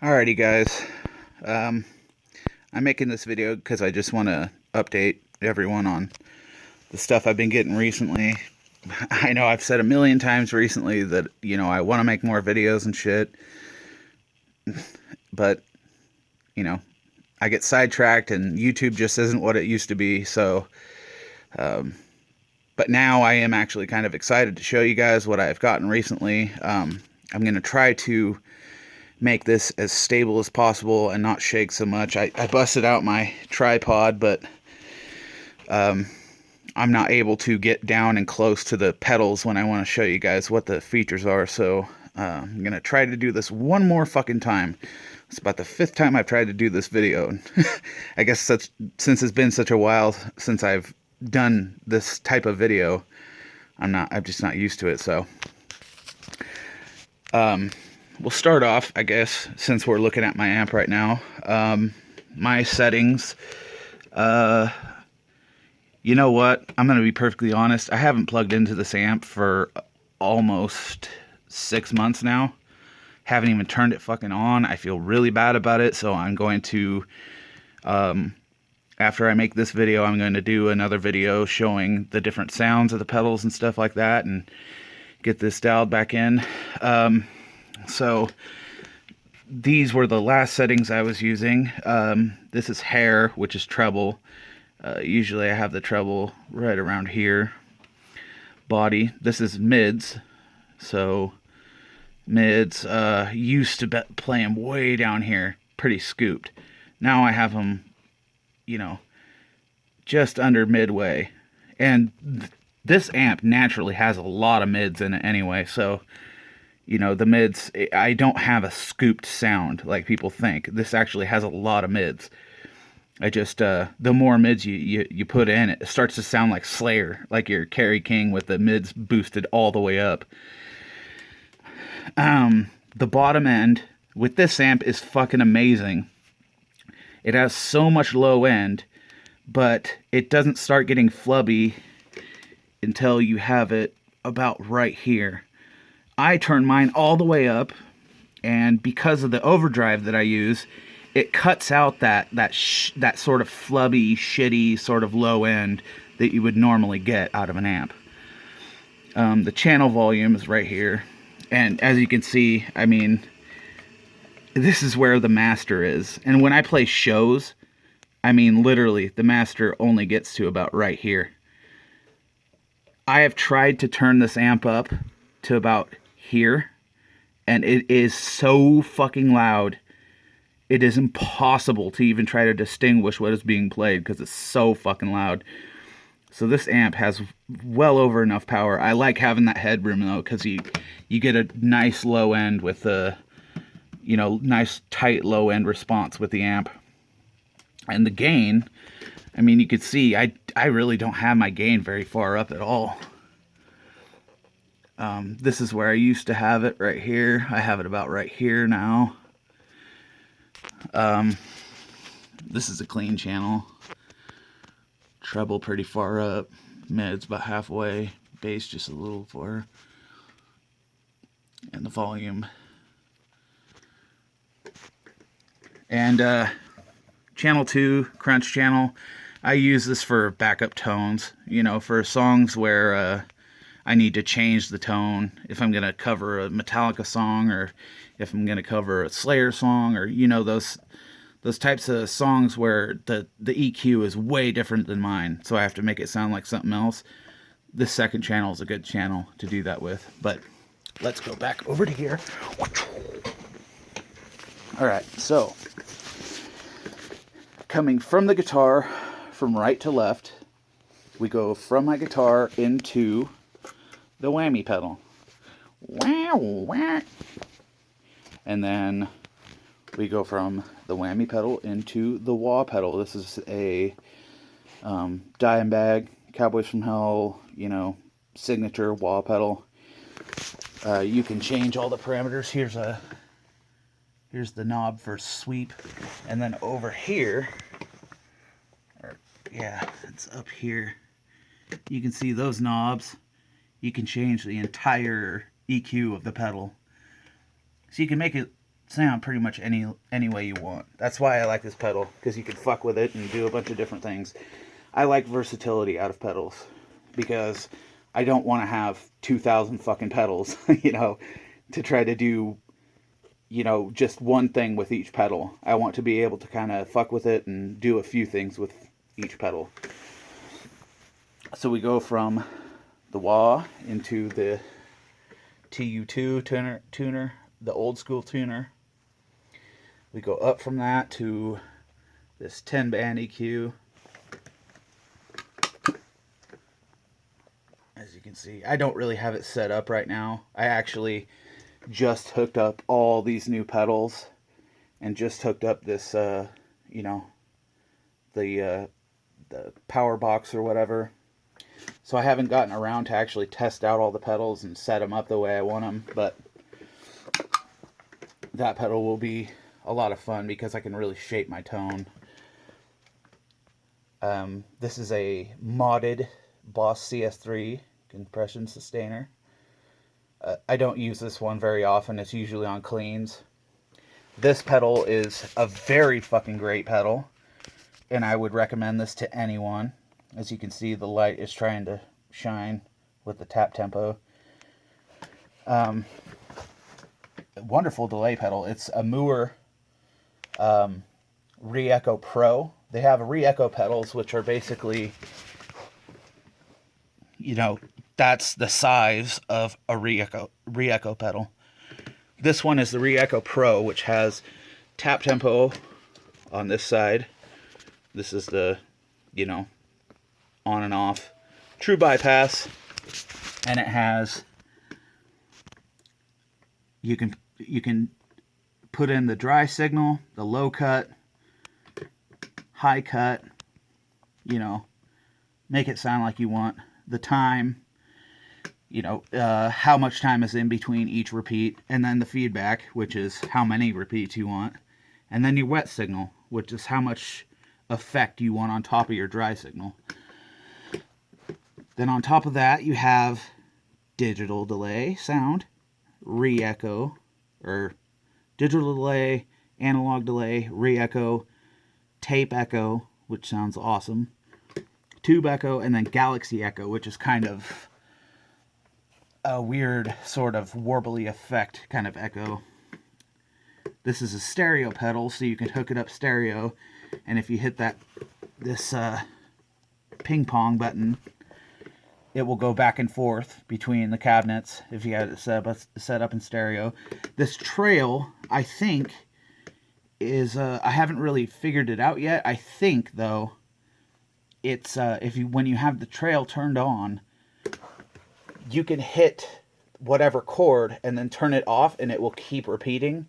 Alrighty guys, I'm making this video because I just want to update everyone on the stuff I've been getting recently. I know I've said a million times recently that, I want to make more videos and shit, but, you know, I get sidetracked and YouTube just isn't what it used to be, so, but now I am actually kind of excited to show you guys what I've gotten recently. I'm going to try to make this as stable as possible and not shake so much. I busted out my tripod, but I'm not able to get down and close to the pedals when I want to show you guys what the features are, so I'm gonna try to do this one more fucking time. It's about the 5th time I've tried to do this video. I guess since it's been such a while since I've done this type of video, I'm just not used to it. So we'll start off, I guess, since we're looking at my amp right now. My settings, you know what? I'm going to be perfectly honest. I haven't plugged into this amp for almost 6 months now. Haven't even turned it fucking on. I feel really bad about it, so I'm going to, after I make this video, I'm going to do another video showing the different sounds of the pedals and stuff like that, and get this dialed back in. So these were the last settings I was using. This is hair, which is treble. Usually I have the treble right around here. Body. This is mids. So mids used to play them way down here, pretty scooped. Now I have them, just under midway. And this amp naturally has a lot of mids in it anyway, so the mids, I don't have a scooped sound like people think. This actually has a lot of mids. I just, the more mids you put in, it starts to sound like Slayer, like your Kerry King with the mids boosted all the way up. The bottom end with this amp is fucking amazing. It has so much low end, but it doesn't start getting flubby until you have it about right here. I turn mine all the way up, and because of the overdrive that I use, it cuts out that sort of flubby, shitty sort of low end that you would normally get out of an amp. The channel volume is right here, and as you can see, I mean, this is where the master is. And when I play shows, I mean, literally, the master only gets to about right here. I have tried to turn this amp up to about here, and it is so fucking loud. It is impossible to even try to distinguish what is being played because it's so fucking loud. So this amp has well over enough power. I like having that headroom though, because you get a nice low end with the nice tight low end response with the amp. And the gain, I mean, you could see I really don't have my gain very far up at all. This is where I used to have it, right here. I have it about right here now. This is a clean channel. Treble pretty far up. Mids about halfway. Bass just a little far. And the volume. And channel 2, crunch channel. I use this for backup tones. For songs where I need to change the tone. If I'm going to cover a Metallica song, or if I'm going to cover a Slayer song, or those types of songs where the EQ is way different than mine, so I have to make it sound like something else. This second channel is a good channel to do that with. But let's go back over to here. Alright, so coming from the guitar, from right to left, we go from my guitar into the whammy pedal. Wow, wow. And then we go from the whammy pedal into the wah pedal. This is a Dimebag, Cowboys from Hell, signature wah pedal. You can change all the parameters. Here's the knob for sweep. And then over here, it's up here. You can see those knobs. You can change the entire EQ of the pedal. So you can make it sound pretty much any way you want. That's why I like this pedal, because you can fuck with it and do a bunch of different things. I like versatility out of pedals, because I don't want to have 2,000 fucking pedals, you know, to try to do, you know, just one thing with each pedal. I want to be able to kind of fuck with it and do a few things with each pedal. So we go from the wah into the TU2 tuner, the old school tuner. We go up from that to this 10-band EQ. As you can see, I don't really have it set up right now. I actually just hooked up all these new pedals and just hooked up this, you know, the power box or whatever. So I haven't gotten around to actually test out all the pedals and set them up the way I want them, but that pedal will be a lot of fun because I can really shape my tone. This is a modded Boss CS3 compression sustainer. I don't use this one very often. It's usually on cleans. This pedal is a very fucking great pedal, and I would recommend this to anyone. As you can see, the light is trying to shine with the tap tempo. Wonderful delay pedal. It's a Mooer Re-Echo Pro. They have Re-Echo pedals, which are basically, you know, that's the size of a Re-Echo pedal. This one is the Re-Echo Pro, which has tap tempo on this side. This is the, you know, on and off true bypass, and it has, you can put in the dry signal, the low cut, high cut, you know, make it sound like you want, the time, you know, how much time is in between each repeat, and then the feedback, which is how many repeats you want, and then your wet signal, which is how much effect you want on top of your dry signal. Then on top of that, you have digital delay sound, re-echo, or digital delay, analog delay, re-echo, tape echo, which sounds awesome, tube echo, and then galaxy echo, which is kind of a weird sort of warbly effect kind of echo. This is a stereo pedal, so you can hook it up stereo, and if you hit this ping pong button, it will go back and forth between the cabinets if you got it set up in stereo. This trail, I think, is I haven't really figured it out yet. I think though, it's when you have the trail turned on, you can hit whatever chord and then turn it off, and it will keep repeating.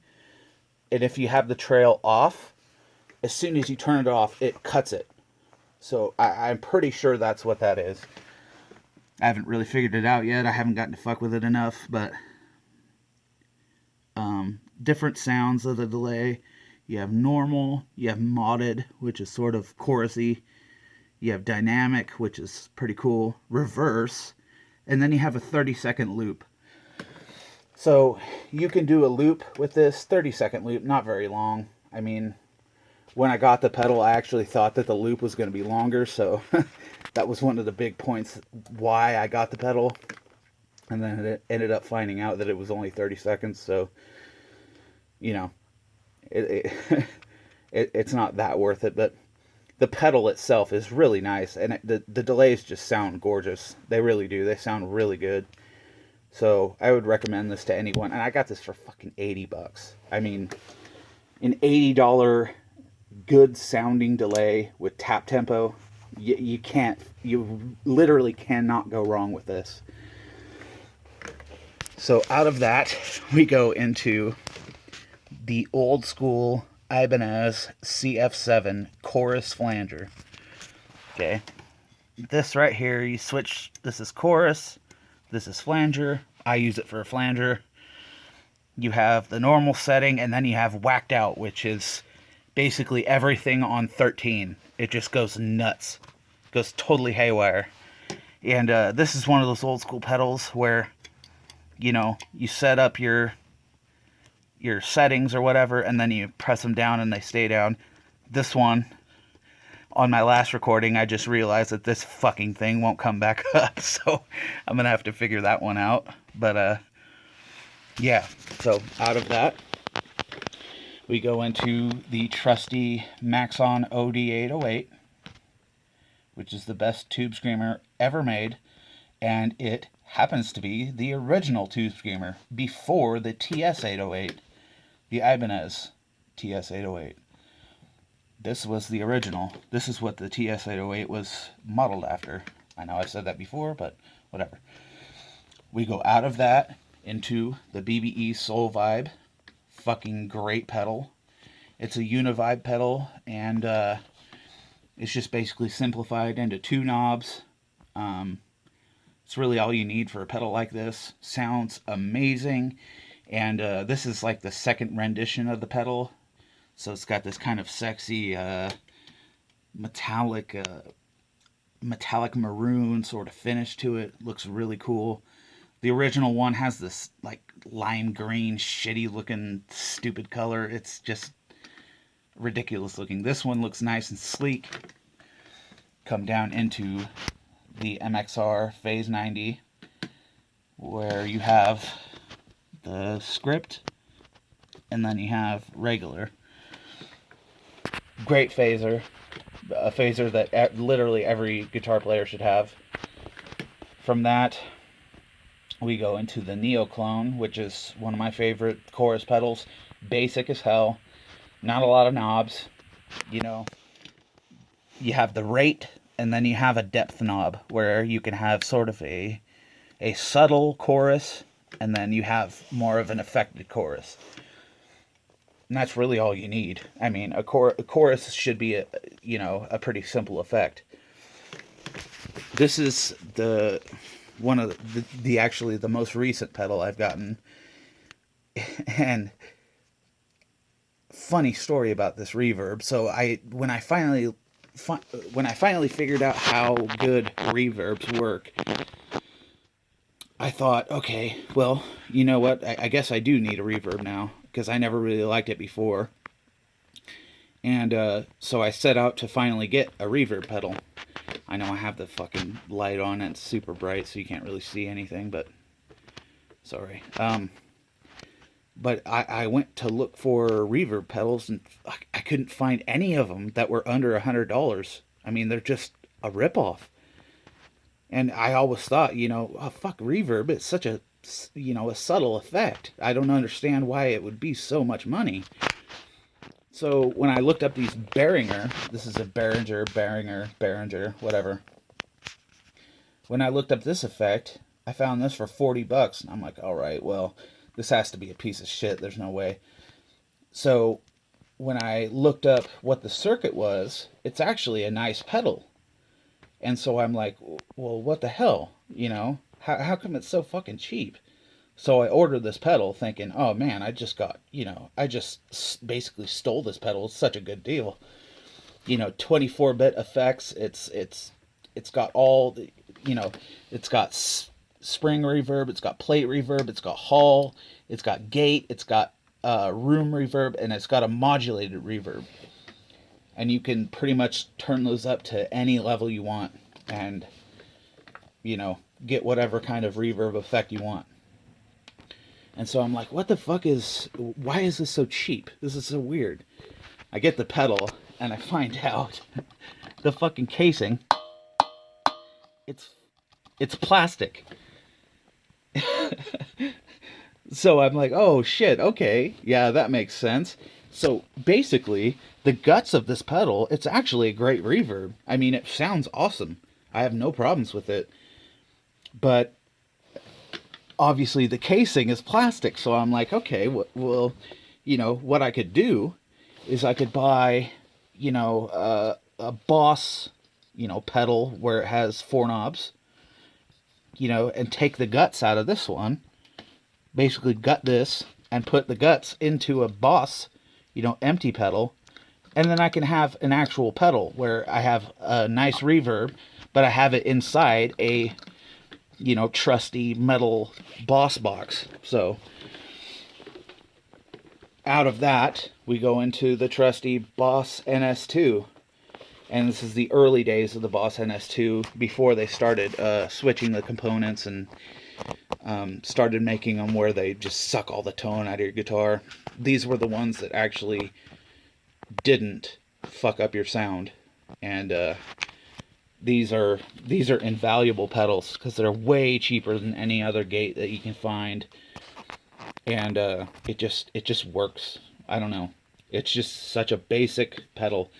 And if you have the trail off, as soon as you turn it off, it cuts it. So I'm pretty sure that's what that is. I haven't really figured it out yet. I haven't gotten to fuck with it enough, but different sounds of the delay. You have normal, you have modded, which is sort of chorusy. You have dynamic, which is pretty cool. Reverse, and then you have a 30-second loop. So you can do a loop with this 30-second loop, not very long. I mean, when I got the pedal, I actually thought that the loop was going to be longer, so that was one of the big points why I got the pedal. And then it ended up finding out that it was only 30 seconds, so, you know, it's not that worth it, but the pedal itself is really nice, and the delays just sound gorgeous. They really do. They sound really good. So I would recommend this to anyone, and I got this for fucking $80. I mean, an $80 good sounding delay with tap tempo, you literally cannot go wrong with this. So out of that, we go into the old school Ibanez CF7 chorus flanger. Okay, this right here, you switch, this is chorus, this is flanger. I use it for a flanger. You have the normal setting, and then you have whacked out, which is basically everything on 13. It just goes nuts. It goes totally haywire. And this is one of those old school pedals where, you know, you set up your your settings or whatever, and then you press them down and they stay down. This one, on my last recording, I just realized that this fucking thing won't come back up, so I'm gonna have to figure that one out. But yeah, so out of that, we go into the trusty Maxon OD808, which is the best tube screamer ever made, and it happens to be the original tube screamer before the TS808, the Ibanez TS808. This was the original. This is what the TS808 was modeled after. I know I've said that before, but whatever. We go out of that into the BBE Soul Vibe. Fucking great pedal. It's a Univibe pedal, and it's just basically simplified into 2 knobs. It's really all you need for a pedal like this. Sounds amazing, and this is like the second rendition of the pedal, so it's got this kind of sexy metallic maroon sort of finish to it. Looks really cool. The original one has this like lime green, shitty looking, stupid color. It's just ridiculous looking. This one looks nice and sleek. Come down into the MXR Phase 90, where you have the script and then you have regular. Great phaser. A phaser that literally every guitar player should have. From that, we go into the Neo Clone, which is one of my favorite chorus pedals. Basic as hell. Not a lot of knobs. You know, you have the rate, and then you have a depth knob where you can have sort of a subtle chorus, and then you have more of an affected chorus. And that's really all you need. I mean, a chorus should be a pretty simple effect. This is one of the actually the most recent pedal I've gotten. And funny story about this reverb. So when I finally figured out how good reverbs work, I thought, okay, well, you know what? I guess I do need a reverb now, because I never really liked it before. And so I set out to finally get a reverb pedal. I know I have the fucking light on and it's super bright, so you can't really see anything, but sorry. But I went to look for reverb pedals, and I couldn't find any of them that were under $100. I mean, they're just a ripoff. And I always thought, oh, fuck reverb. It's such a subtle effect. I don't understand why it would be so much money. So when I looked up these Behringer, this is a Behringer, whatever. When I looked up this effect, I found this for $40, and I'm like, all right, well, this has to be a piece of shit. There's no way. So when I looked up what the circuit was, it's actually a nice pedal. And so I'm like, well, what the hell? How come it's so fucking cheap? So I ordered this pedal thinking, oh man, I just basically stole this pedal. It's such a good deal. 24-bit effects. It's got all the, it's got spring reverb, it's got plate reverb, it's got hall, it's got gate, it's got room reverb, and it's got a modulated reverb. And you can pretty much turn those up to any level you want and, get whatever kind of reverb effect you want. And so I'm like, why is this so cheap? This is so weird. I get the pedal and I find out the fucking casing, it's plastic. So I'm like, oh shit, okay, yeah, that makes sense. So basically, the guts of this pedal, it's actually a great reverb. I mean, it sounds awesome. I have no problems with it. But obviously the casing is plastic, so I'm like, okay, well, what I could do is I could buy, a Boss, pedal where it has 4 knobs, and take the guts out of this one, basically gut this, and put the guts into a Boss, empty pedal, and then I can have an actual pedal where I have a nice reverb, but I have it inside a, trusty metal Boss box. So out of that, we go into the trusty Boss NS2. And this is the early days of the Boss NS2 before they started switching the components and started making them where they just suck all the tone out of your guitar. These were the ones that actually didn't fuck up your sound. And these are invaluable pedals because they're way cheaper than any other gate that you can find. And it just works. I don't know. It's just such a basic pedal.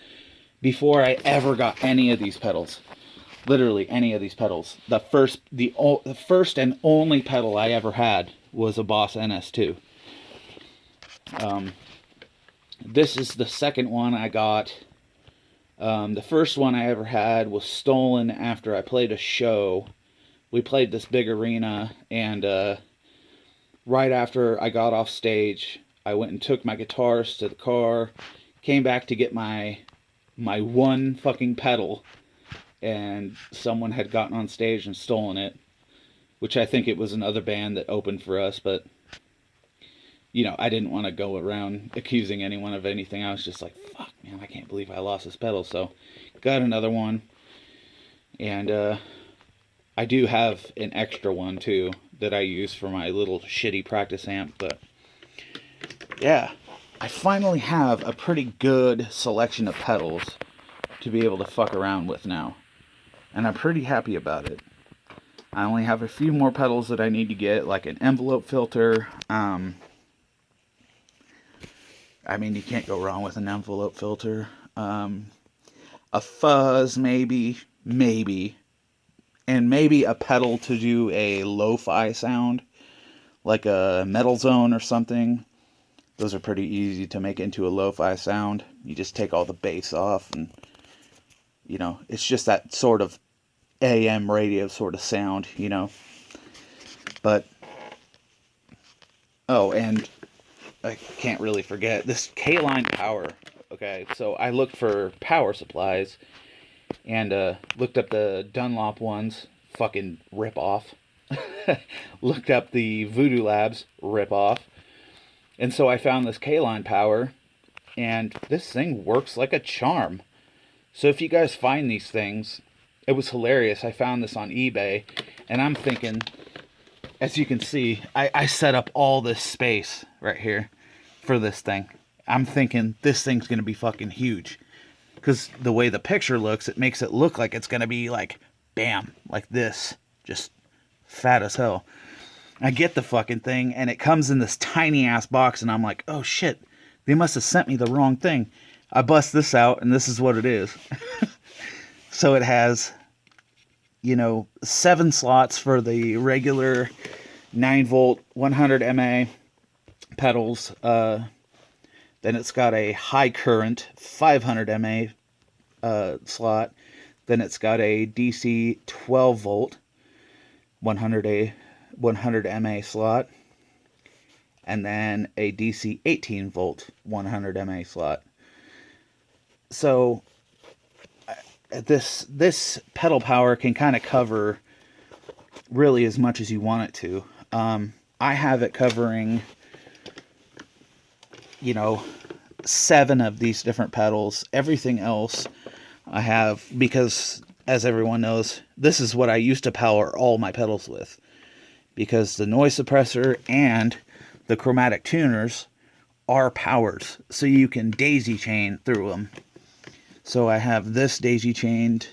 Before I ever got any of these pedals, literally any of these pedals, the first and only pedal I ever had was a Boss NS2. This is the second one I got. The first one I ever had was stolen after I played a show. We played this big arena, and right after I got off stage, I went and took my guitars to the car, came back to get my one fucking pedal, and someone had gotten on stage and stolen it, which I think it was another band that opened for us, but, you know, I didn't want to go around accusing anyone of anything. I was just like, fuck, man, I can't believe I lost this pedal, so got another one, and I do have an extra one, too, that I use for my little shitty practice amp, but, yeah, I finally have a pretty good selection of pedals to be able to fuck around with now. And I'm pretty happy about it. I only have a few more pedals that I need to get, like an envelope filter. I mean, you can't go wrong with an envelope filter. A fuzz, maybe. And maybe a pedal to do a lo-fi sound, like a Metal Zone or something. Those are pretty easy to make into a lo-fi sound. You just take all the bass off and, you know, it's just that sort of AM radio sort of sound, you know. But, oh, and I can't really forget this K-Line power. Okay, so I looked for power supplies and looked up the Dunlop ones, fucking rip off. Looked up the Voodoo Labs, rip off. And so I found this K-Line power, and this thing works like a charm. So if you guys find these things, it was hilarious. I found this on eBay, and I'm thinking, as you can see, I set up all this space right here for this thing. I'm thinking this thing's going to be fucking huge. Because the way the picture looks, it makes it look like it's going to be like, bam, like this. Just fat as hell. I get the fucking thing, and it comes in this tiny-ass box, and I'm like, oh, shit, they must have sent me the wrong thing. I bust this out, and this is what it is. So it has, you know, 7 slots for the regular 9-volt 100 mA pedals. Then it's got a high current 500 mA slot. Then it's got a DC 12-volt 100 mA slot, and then a DC 18-volt 100 mA slot. So this pedal power can kind of cover really as much as you want it to. I have it covering, you know, 7 of these different pedals. Everything else I have, because as everyone knows, this is what I used to power all my pedals with. Because the noise suppressor and the chromatic tuners are powers, so you can daisy chain through them. So I have this daisy chained.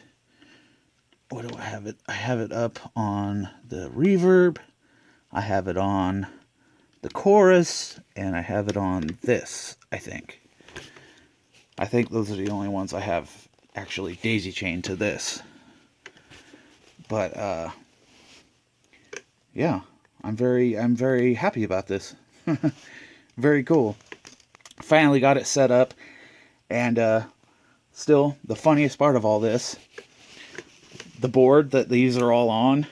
What do I have it? I have it up on the reverb, I have it on the chorus, and I have it on this, I think. I think those are the only ones I have actually daisy chained to this. But yeah, I'm very happy about this. Very cool. Finally got it set up, and still, the funniest part of all this, the board that these are all on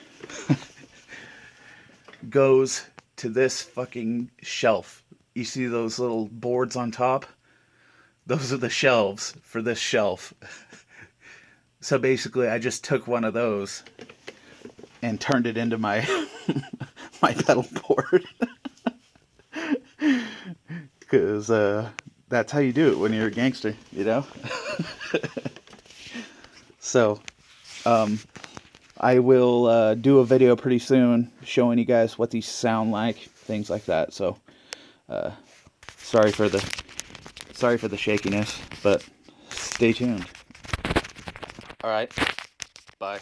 goes to this fucking shelf. You see those little boards on top? Those are the shelves for this shelf. So basically, I just took one of those and turned it into my my pedal board. because that's how you do it when you're a gangster, you know? So, I will do a video pretty soon showing you guys what these sound like, things like that. So, sorry for the shakiness, but stay tuned. All right, bye.